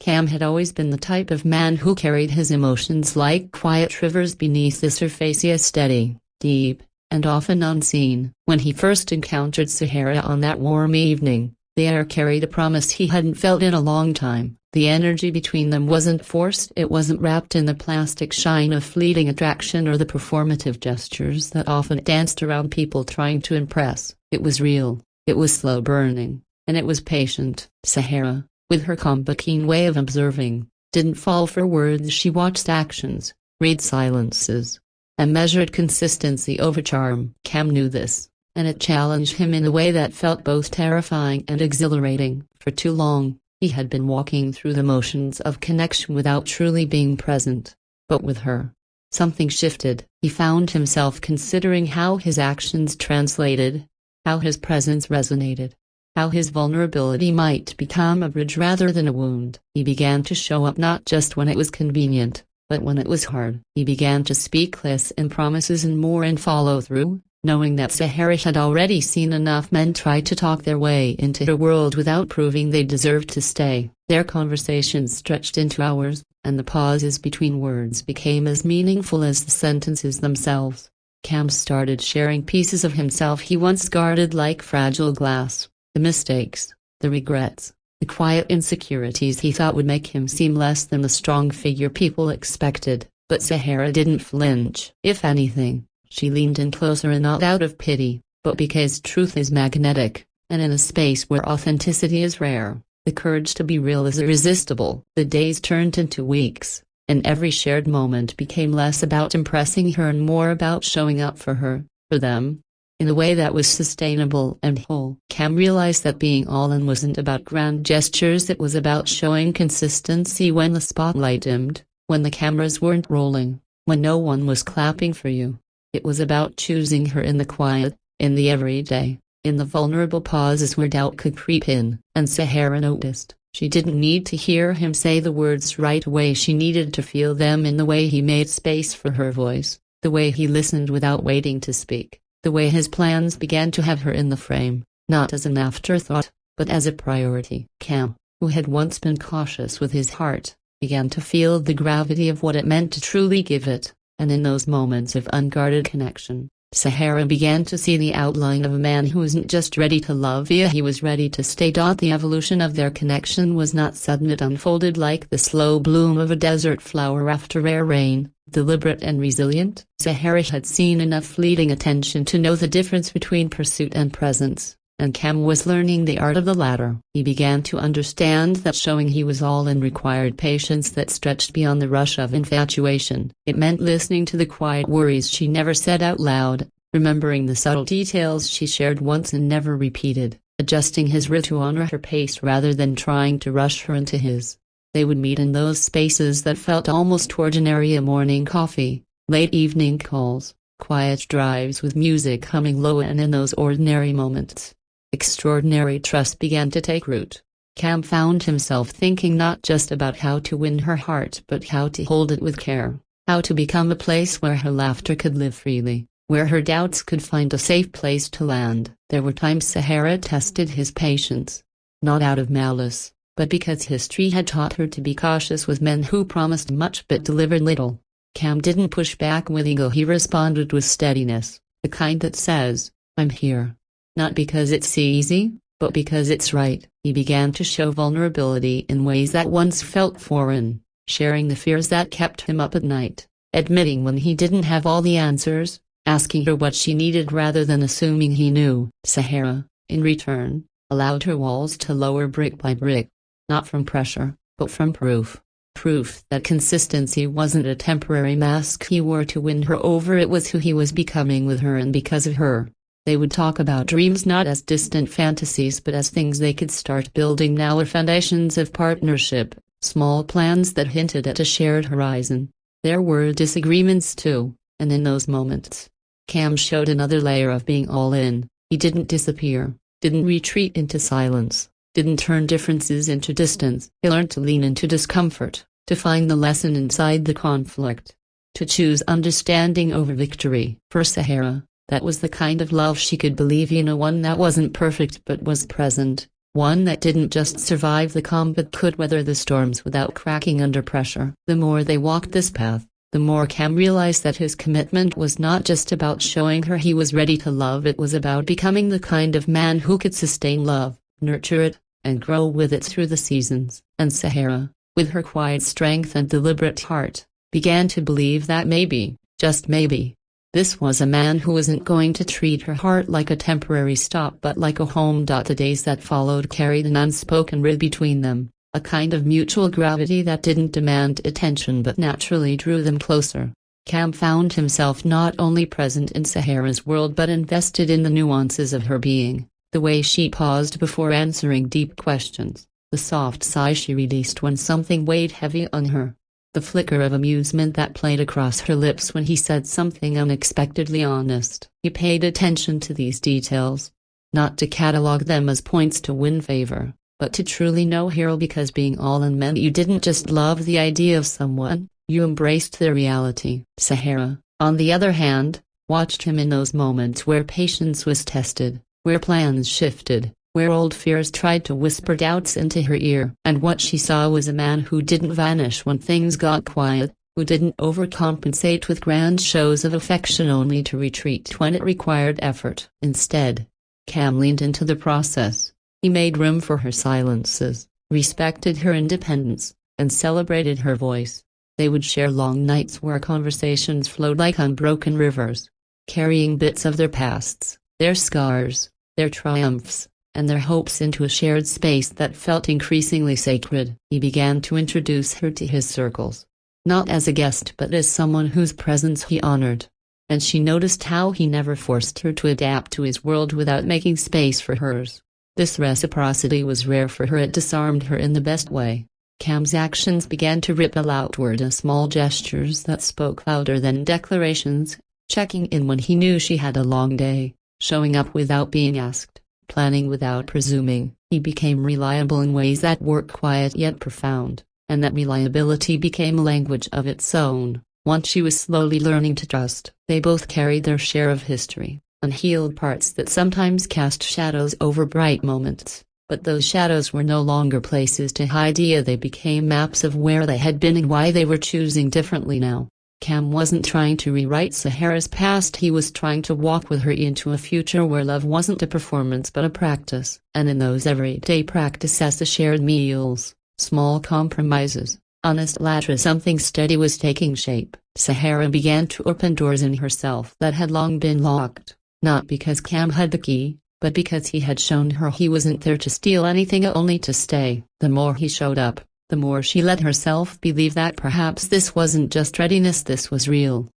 Cam had always been the type of man who carried his emotions like quiet rivers beneath the surface, yet steady, deep, and often unseen. When he first encountered Sahara on that warm evening, the air carried a promise he hadn't felt in a long time. The energy between them wasn't forced, it wasn't wrapped in the plastic shine of fleeting attraction or the performative gestures that often danced around people trying to impress. It was real, it was slow burning, and it was patient. Sahara, with her calm but keen way of observing, didn't fall for words. She watched actions, read silences, and measured consistency over charm. Cam knew this, and it challenged him in a way that felt both terrifying and exhilarating. For too long, he had been walking through the motions of connection without truly being present. But with her, something shifted. He found himself considering how his actions translated, how his presence resonated, how his vulnerability might become a bridge rather than a wound. He began to show up not just when it was convenient, but when it was hard. He began to speak less in promises and more in follow-through, knowing that Sahara had already seen enough men try to talk their way into her world without proving they deserved to stay. Their conversations stretched into hours, and the pauses between words became as meaningful as the sentences themselves. Cam started sharing pieces of himself he once guarded like fragile glass, the mistakes, the regrets, the quiet insecurities he thought would make him seem less than the strong figure people expected. But Sahara didn't flinch. If anything, she leaned in closer, and not out of pity, but because truth is magnetic, and in a space where authenticity is rare, the courage to be real is irresistible. The days turned into weeks, and every shared moment became less about impressing her and more about showing up for her, for them, in a way that was sustainable and whole. Cam realized that being all in wasn't about grand gestures, it was about showing consistency when the spotlight dimmed, when the cameras weren't rolling, when no one was clapping for you. It was about choosing her in the quiet, in the everyday, in the vulnerable pauses where doubt could creep in. And Sahara noticed, she didn't need to hear him say the words right away. She needed to feel them in the way he made space for her voice, the way he listened without waiting to speak, the way his plans began to have her in the frame, not as an afterthought, but as a priority. Cam, who had once been cautious with his heart, began to feel the gravity of what it meant to truly give it. And in those moments of unguarded connection, Sahara began to see the outline of a man who wasn't just ready to love, he was ready to stay. The evolution of their connection was not sudden, it unfolded like the slow bloom of a desert flower after rare rain, deliberate and resilient. Sahara had seen enough fleeting attention to know the difference between pursuit and presence, and Cam was learning the art of the latter. He began to understand that showing he was all in required patience that stretched beyond the rush of infatuation. It meant listening to the quiet worries she never said out loud, remembering the subtle details she shared once and never repeated, adjusting his rhythm to honor her pace rather than trying to rush her into his. They would meet in those spaces that felt almost ordinary: a morning coffee, late evening calls, quiet drives with music humming low, and in those ordinary moments, extraordinary trust began to take root. Cam found himself thinking not just about how to win her heart but how to hold it with care, how to become a place where her laughter could live freely, where her doubts could find a safe place to land. There were times Sahara tested his patience, not out of malice, but because history had taught her to be cautious with men who promised much but delivered little. Cam didn't push back with ego, he responded with steadiness, the kind that says, "I'm here." Not because it's easy, but because it's right. He began to show vulnerability in ways that once felt foreign, sharing the fears that kept him up at night, admitting when he didn't have all the answers, asking her what she needed rather than assuming he knew. Sahara, in return, allowed her walls to lower brick by brick, not from pressure, but from proof. Proof that consistency wasn't a temporary mask he wore to win her over, it was who he was becoming with her and because of her. They would talk about dreams not as distant fantasies but as things they could start building now, or foundations of partnership, small plans that hinted at a shared horizon. There were disagreements too, and in those moments, Cam showed another layer of being all in. He didn't disappear, didn't retreat into silence, didn't turn differences into distance. He learned to lean into discomfort, to find the lesson inside the conflict, to choose understanding over victory. For Sahara, that was the kind of love she could believe in, one that wasn't perfect but was present, one that didn't just survive the calm but could weather the storms without cracking under pressure. The more they walked this path, the more Cam realized that his commitment was not just about showing her he was ready to love, it was about becoming the kind of man who could sustain love, nurture it, and grow with it through the seasons. And Sahara, with her quiet strength and deliberate heart, began to believe that maybe, just maybe, this was a man who wasn't going to treat her heart like a temporary stop but like a home. The days that followed carried an unspoken rhythm between them, a kind of mutual gravity that didn't demand attention but naturally drew them closer. Cam found himself not only present in Sahara's world but invested in the nuances of her being, the way she paused before answering deep questions, the soft sigh she released when something weighed heavy on her, the flicker of amusement that played across her lips when he said something unexpectedly honest. He paid attention to these details, not to catalog them as points to win favor, but to truly know her, because being all in meant you didn't just love the idea of someone, you embraced their reality. Sahara, on the other hand, watched him in those moments where patience was tested, where plans shifted, where old fears tried to whisper doubts into her ear. And what she saw was a man who didn't vanish when things got quiet, who didn't overcompensate with grand shows of affection only to retreat when it required effort. Instead, Cam leaned into the process. He made room for her silences, respected her independence, and celebrated her voice. They would share long nights where conversations flowed like unbroken rivers, carrying bits of their pasts, their scars, their triumphs, and their hopes into a shared space that felt increasingly sacred. He began to introduce her to his circles, not as a guest but as someone whose presence he honored. And she noticed how he never forced her to adapt to his world without making space for hers. This reciprocity was rare for her. It disarmed her in the best way. Cam's actions began to ripple outward as small gestures that spoke louder than declarations, checking in when he knew she had a long day, showing up without being asked, planning without presuming. He became reliable in ways that were quiet yet profound, and that reliability became a language of its own, one she was slowly learning to trust. They both carried their share of history, unhealed parts that sometimes cast shadows over bright moments, but those shadows were no longer places to hide. They became maps of where they had been and why they were choosing differently now. Cam wasn't trying to rewrite Sahara's past, he was trying to walk with her into a future where love wasn't a performance but a practice. And in those everyday practices, the shared meals, small compromises, honest laughter, something steady was taking shape. Sahara began to open doors in herself that had long been locked, not because Cam had the key, but because he had shown her he wasn't there to steal anything, only to stay. The more he showed up, the more she let herself believe that perhaps this wasn't just readiness, this was real.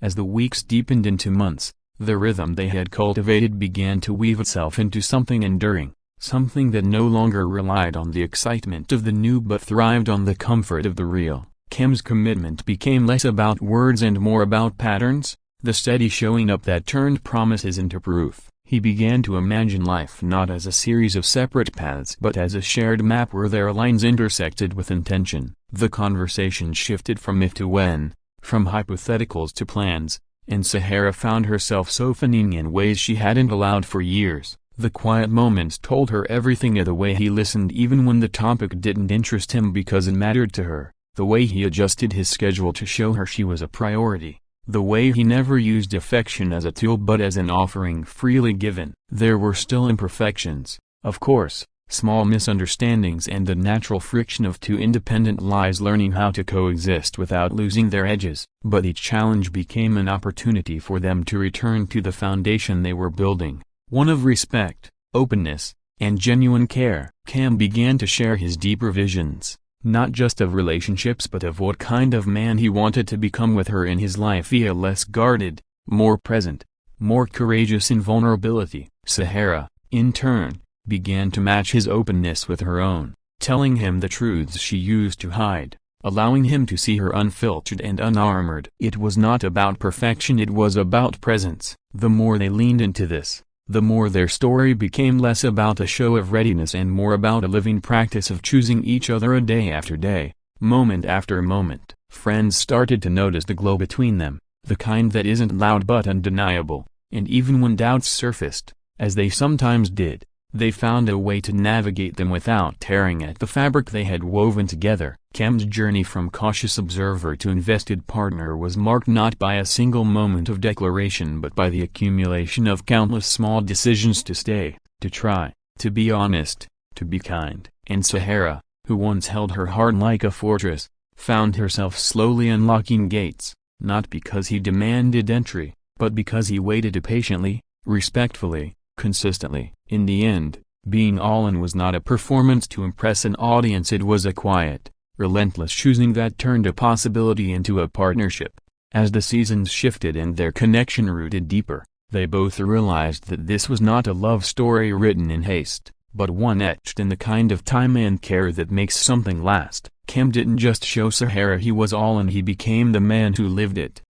As the weeks deepened into months, the rhythm they had cultivated began to weave itself into something enduring, something that no longer relied on the excitement of the new but thrived on the comfort of the real. Cam's commitment became less about words and more about patterns, the steady showing up that turned promises into proof. He began to imagine life not as a series of separate paths but as a shared map where their lines intersected with intention. The conversation shifted from if to when, from hypotheticals to plans, and Sahara found herself softening in ways she hadn't allowed for years. The quiet moments told her everything, the way he listened even when the topic didn't interest him because it mattered to her, the way he adjusted his schedule to show her she was a priority. The way he never used affection as a tool but as an offering freely given. There were still imperfections, of course, small misunderstandings and the natural friction of two independent lives learning how to coexist without losing their edges. But each challenge became an opportunity for them to return to the foundation they were building, one of respect, openness, and genuine care. Cam began to share his deeper visions, not just of relationships but of what kind of man he wanted to become with her in his life. A less guarded, more present, more courageous in vulnerability. Sahara, in turn, began to match his openness with her own, telling him the truths she used to hide, allowing him to see her unfiltered and unarmored. It was not about perfection, it was about presence. The more they leaned into this, the more their story became less about a show of readiness and more about a living practice of choosing each other a day after day, moment after moment. Friends started to notice the glow between them, the kind that isn't loud but undeniable, and even when doubts surfaced, as they sometimes did, They found a way to navigate them without tearing at the fabric they had woven together. Kem's journey from cautious observer to invested partner was marked not by a single moment of declaration but by the accumulation of countless small decisions to stay, to try, to be honest, to be kind. And Sahara, who once held her heart like a fortress, found herself slowly unlocking gates, not because he demanded entry, but because he waited patiently, respectfully, consistently. In the end, being all in was not a performance to impress an audience, it was a quiet, relentless choosing that turned a possibility into a partnership. As the seasons shifted and their connection rooted deeper, they both realized that this was not a love story written in haste, but one etched in the kind of time and care that makes something last. Kem didn't just show Sahara he was all in, he became the man who lived it.